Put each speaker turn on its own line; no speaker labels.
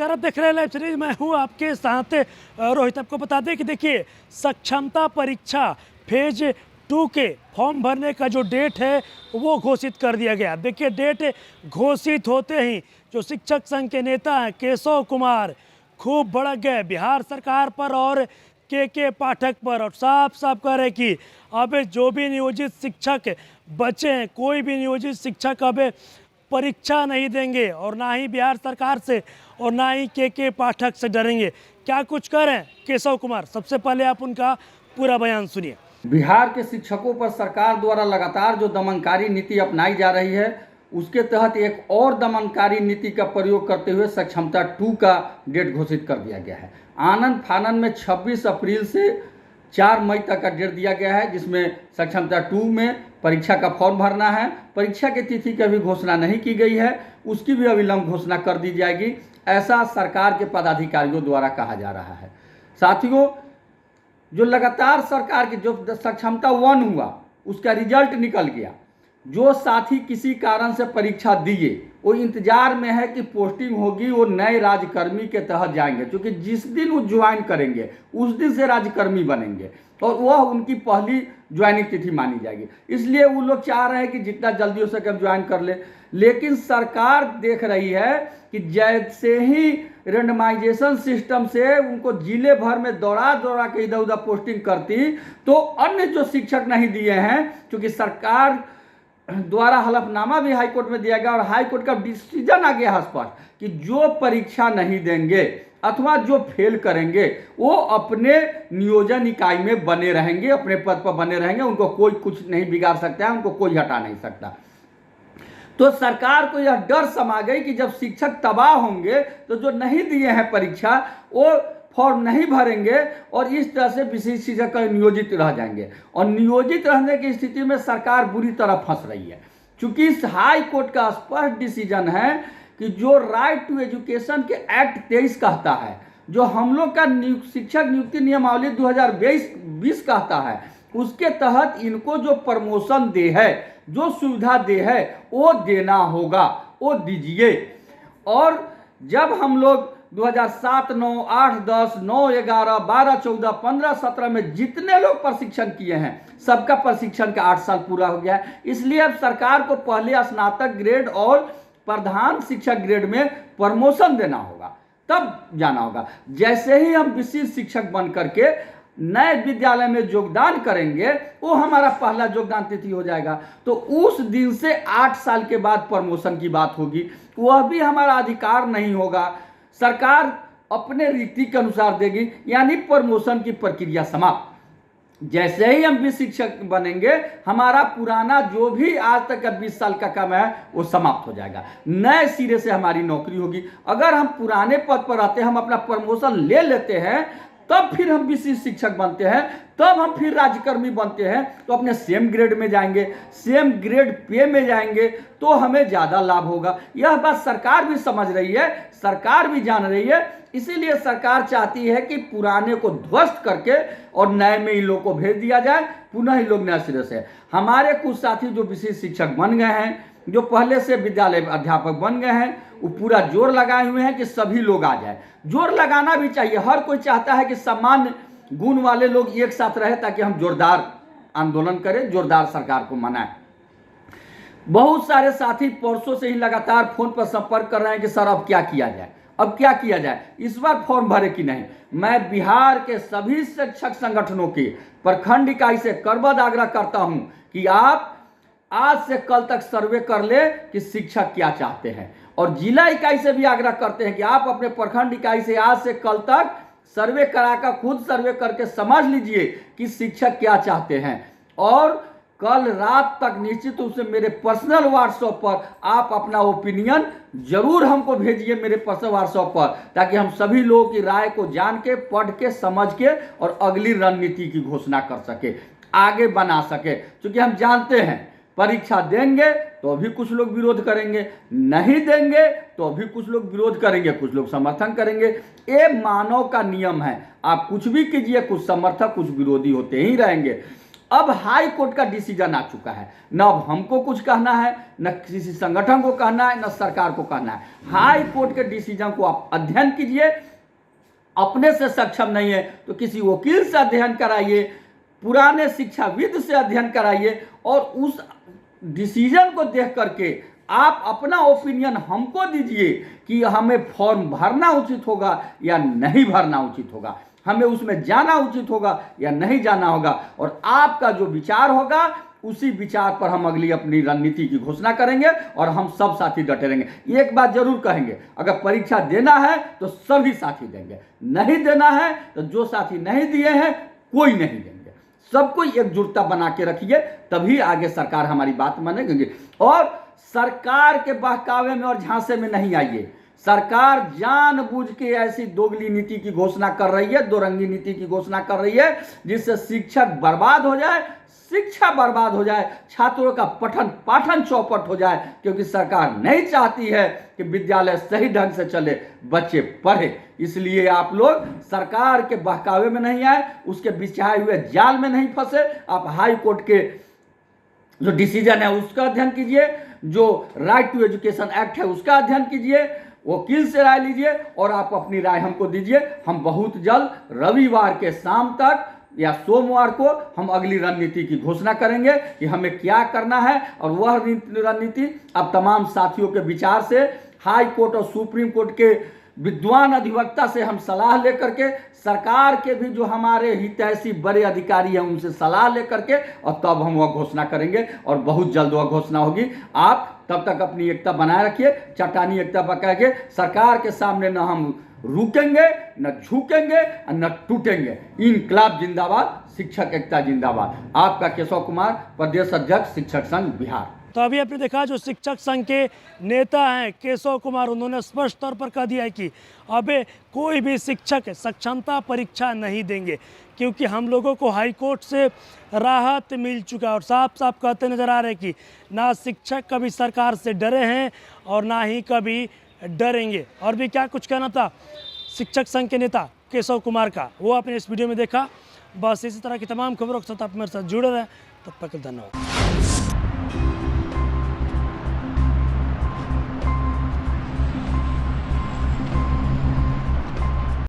नमस्कार, आप देख रहे हैं लाइव सीरीज। मैं हूं आपके साथ रोहित। आपको बता दें कि देखिए, सक्षमता परीक्षा फेज 2 के फॉर्म भरने का जो डेट है वो घोषित कर दिया गया। देखिए, डेट घोषित होते ही जो शिक्षक संघ के नेता हैं केशव कुमार खूब भड़क गए बिहार सरकार पर और के पाठक पर, और साफ साफ कह रहे कि अब जो भी नियोजित शिक्षक बचे हैं, कोई भी नियोजित शिक्षक अब परीक्षा नहीं देंगे और ना ही बिहार सरकार से और ना ही के पाठक से डरेंगे। क्या कुछ कह रहे हैं केशव कुमार, सबसे पहले आप उनका पूरा बयान सुनिए।
बिहार के शिक्षकों पर सरकार द्वारा लगातार जो दमनकारी नीति अपनाई जा रही है, उसके तहत एक और दमनकारी नीति का प्रयोग करते हुए सक्षमता 2 का डेट घोषित कर दिया गया है। आनंद फानन में 26 अप्रैल से 4 मई तक का डेट दिया गया है, जिसमें सक्षमता 2 में परीक्षा का फॉर्म भरना है। परीक्षा की तिथि की अभी घोषणा नहीं की गई है, उसकी भी अविलंब घोषणा कर दी जाएगी, ऐसा सरकार के पदाधिकारियों द्वारा कहा जा रहा है। साथियों, जो लगातार सरकार की जो सक्षमता 1 हुआ उसका रिजल्ट निकल गया, जो साथी किसी कारण से परीक्षा दिए वो इंतजार में है कि पोस्टिंग होगी, वो नए राज्यकर्मी के तहत जाएंगे, क्योंकि जिस दिन वो ज्वाइन करेंगे उस दिन से राज्यकर्मी बनेंगे और वह उनकी पहली ज्वाइनिंग तिथि मानी जाएगी। इसलिए वो लोग चाह रहे हैं कि जितना जल्दी हो सके ज्वाइन कर ले। लेकिन सरकार देख रही है कि जैसे ही रेंडमाइजेशन सिस्टम से उनको जिले भर में दौड़ा दौड़ा के इधर उधर पोस्टिंग करती, तो अन्य जो शिक्षक नहीं दिए हैं, क्योंकि सरकार द्वारा हलफनामा भी हाईकोर्ट में दिया गया और हाईकोर्ट का डिसीजन आ गया स्पष्ट कि जो परीक्षा नहीं देंगे अथवा जो फेल करेंगे वो अपने नियोजन इकाई में बने रहेंगे, अपने पद पर बने रहेंगे, उनको कोई कुछ नहीं बिगाड़ सकता है, उनको कोई हटा नहीं सकता। तो सरकार को यह डर समा गई कि जब शिक्षक तबाह होंगे तो जो नहीं दिए हैं परीक्षा वो फॉर्म नहीं भरेंगे और इस तरह से विशेष शिक्षक नियोजित रह जाएंगे। और नियोजित रहने की स्थिति में सरकार बुरी तरह फंस रही है, क्योंकि इस हाई कोर्ट का स्पष्ट डिसीजन है कि जो राइट टू एजुकेशन के एक्ट 23 कहता है, जो हम लोग का शिक्षक नियुक्ति नियमावली 2020 कहता है, उसके तहत इनको जो प्रमोशन दे है, जो सुविधा दे है, वो देना होगा, वो दीजिए। और जब हम लोग 2007, 9, 8, 10, 9, 11, 12, 14, 15, 17 में जितने लोग प्रशिक्षण किए हैं, सबका प्रशिक्षण का 8 साल पूरा हो गया है। इसलिए अब सरकार को पहले स्नातक ग्रेड और प्रधान शिक्षक ग्रेड में प्रमोशन देना होगा, तब जाना होगा। जैसे ही हम विशिष्ट शिक्षक बन करके नए विद्यालय में योगदान करेंगे, वो हमारा पहला योगदान तिथि हो जाएगा। तो उस दिन से 8 साल के बाद प्रमोशन की बात होगी, वह भी हमारा अधिकार नहीं होगा, सरकार अपने रीति के अनुसार देगी, यानी प्रमोशन की प्रक्रिया समाप्त। जैसे ही हम 20 शिक्षक बनेंगे, हमारा पुराना जो भी आज तक का 20 साल का काम है वो समाप्त हो जाएगा, नए सिरे से हमारी नौकरी होगी। अगर हम पुराने पद पर रहते हैं, हम अपना प्रमोशन ले लेते हैं, तब फिर हम विशिष्ट शिक्षक बनते हैं, तब हम फिर राज्यकर्मी बनते हैं, तो अपने सेम ग्रेड में जाएंगे, सेम ग्रेड पे में जाएंगे, तो हमें ज़्यादा लाभ होगा। यह बात सरकार भी समझ रही है, सरकार भी जान रही है। इसीलिए सरकार चाहती है कि पुराने को ध्वस्त करके और नए में इन लोग को भेज दिया जाए, पुनः इन लोग नए सिरे से। हमारे कुछ साथी जो विशिष्ट शिक्षक बन गए हैं, जो पहले से विद्यालय अध्यापक बन गए हैं, वो पूरा जोर लगाए हुए हैं कि सभी लोग आ जाए। जोर लगाना भी चाहिए, हर कोई चाहता है कि सामान्य गुण वाले लोग एक साथ रहे, ताकि हम जोरदार आंदोलन करें, जोरदार सरकार को मनाएं। बहुत सारे साथी परसों से ही लगातार फोन पर संपर्क कर रहे हैं कि सर अब क्या किया जाए, अब क्या किया जाए, इस बार फॉर्म भरे कि नहीं। मैं बिहार के सभी शिक्षक संगठनों की प्रखंड इकाई से करबद्ध आग्रह करता हूं कि आप आज से कल तक सर्वे कर ले कि शिक्षक क्या चाहते हैं, और जिला इकाई से भी आग्रह करते हैं कि आप अपने प्रखंड इकाई से आज से कल तक सर्वे कराकर खुद सर्वे करके समझ लीजिए कि शिक्षक क्या चाहते हैं। और कल रात तक निश्चित रूप से मेरे पर्सनल व्हाट्सएप पर आप अपना ओपिनियन जरूर हमको भेजिए, मेरे पर्सनल व्हाट्सएप पर, ताकि हम सभी लोगों की राय को जान के, पढ़ के, समझ के और अगली रणनीति की घोषणा कर सके, आगे बना सके। क्योंकि हम जानते हैं परीक्षा देंगे तो भी कुछ लोग विरोध करेंगे, नहीं देंगे तो भी कुछ लोग विरोध करेंगे, कुछ लोग समर्थन करेंगे। ये मानव का नियम है, आप कुछ भी कीजिए, कुछ समर्थक कुछ विरोधी होते ही रहेंगे। अब हाई कोर्ट का डिसीजन आ चुका है, न अब हमको कुछ कहना है, न किसी संगठन को कहना है, न सरकार को कहना है। हाई कोर्ट के डिसीजन को आप अध्ययन कीजिए। अपने से सक्षम नहीं है तो किसी वकील से अध्ययन कराइए, पुराने शिक्षाविद से अध्ययन कराइए, और उस डिसीजन को देख करके आप अपना ओपिनियन हमको दीजिए कि हमें फॉर्म भरना उचित होगा या नहीं भरना उचित होगा, हमें उसमें जाना उचित होगा या नहीं जाना होगा। और आपका जो विचार होगा उसी विचार पर हम अगली अपनी रणनीति की घोषणा करेंगे और हम सब साथी डटे रहेंगे। एक बात जरूर कहेंगे, अगर परीक्षा देना है तो सभी साथी देंगे, नहीं देना है तो जो साथी नहीं दिए हैं कोई नहीं देंगे। सबको एकजुटता बना के रखिए, तभी आगे सरकार हमारी बात मानेगी। और सरकार के बहकावे में और झांसे में नहीं आइए। सरकार जानबूझ के ऐसी दोगली नीति की घोषणा कर रही है, दो रंगी नीति की घोषणा कर रही है, जिससे शिक्षक बर्बाद हो जाए, शिक्षा बर्बाद हो जाए, छात्रों का पठन पाठन चौपट हो जाए, क्योंकि सरकार नहीं चाहती है कि विद्यालय सही ढंग से चले, बच्चे पढ़े। इसलिए आप लोग सरकार के बहकावे में नहीं आए, उसके बिछाए हुए जाल में नहीं फंसे। आप हाई कोर्ट के जो डिसीजन है उसका अध्ययन कीजिए, जो राइट टू एजुकेशन एक्ट है उसका अध्ययन कीजिए, वकील से राय लीजिए और आप अपनी राय हमको दीजिए। हम बहुत जल्द रविवार के शाम तक या सोमवार को हम अगली रणनीति की घोषणा करेंगे कि हमें क्या करना है। और वह रणनीति अब तमाम साथियों के विचार से हाई कोर्ट और सुप्रीम कोर्ट के विद्वान अधिवक्ता से हम सलाह लेकर के, सरकार के भी जो हमारे हितैषी बड़े अधिकारी हैं उनसे सलाह लेकर के, और तब हम वह घोषणा करेंगे और बहुत जल्द वह घोषणा होगी। आप तब तक अपनी एकता बनाए रखिए, चट्टानी एकता पकड़ के सरकार के सामने न हम रुकेंगे, न झुकेंगे, न टूटेंगे। इनकलाब जिंदाबाद, शिक्षक एकता जिंदाबाद। आपका केशव कुमार, प्रदेश अध्यक्ष शिक्षक संघ बिहार।
तो अभी आपने देखा जो शिक्षक संघ के नेता हैं केशव कुमार, उन्होंने स्पष्ट तौर पर कह दिया है कि अबे कोई भी शिक्षक सक्षमता परीक्षा नहीं देंगे, क्योंकि हम लोगों को हाई कोर्ट से राहत मिल चुका है। और साफ साफ कहते नजर आ रहे हैं कि ना शिक्षक कभी सरकार से डरे हैं और ना ही कभी डरेंगे। और भी क्या कुछ कहना था शिक्षक संघ के नेता केशव कुमार का, वो आपने इस वीडियो में देखा। बस इसी तरह की तमाम खबरों के साथ आप मेरे साथ जुड़े रहें। तब तक धन्यवाद।